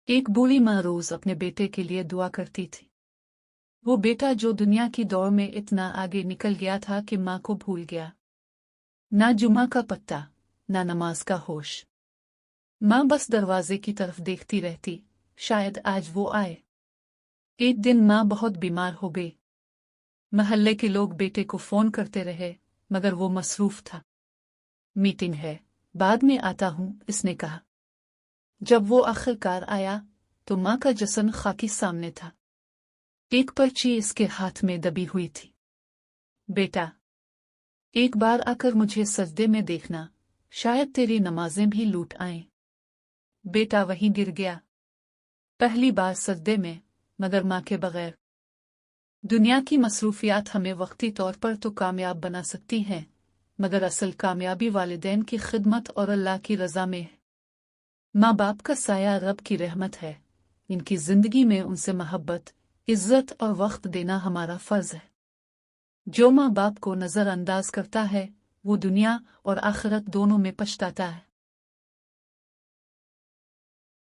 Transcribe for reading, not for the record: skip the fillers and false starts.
एक बूढ़ी माँ रोज अपने बेटे के लिए दुआ करती थी। वो बेटा जो दुनिया की दौड़ में इतना आगे निकल गया था कि माँ को भूल गया। ना जुमा का पत्ता, ना नमाज का होश। माँ बस दरवाजे की तरफ देखती रहती, शायद आज वो आए। एक दिन माँ बहुत बीमार हो गई। महल्ले के लोग बेटे को फोन करते रहे, मगर वो मसरूफ था। मीटिंग है, बाद में आता हूँ, इसने कहा। जब वो आखिरकार आया तो माँ का जश्न खाकी सामने था। एक पर्ची इसके हाथ में दबी हुई थी। बेटा, एक बार आकर मुझे सजदे में देखना, शायद तेरी नमाजें भी लूट आएं। बेटा वहीं गिर गया। पहली बार सजदे में, मगर माँ के बगैर। दुनिया की मसरूफियात हमें वक्ती तौर पर तो कामयाब बना सकती हैं, मगर असल कामयाबी वालिदैन की खिदमत और अल्लाह की रज़ा में है। माँ बाप का साया रब की रहमत है। इनकी जिंदगी में उनसे मोहब्बत, इज्जत और वक्त देना हमारा फर्ज है। जो माँ बाप को नजरअंदाज करता है वो दुनिया और आखिरत दोनों में पछताता है।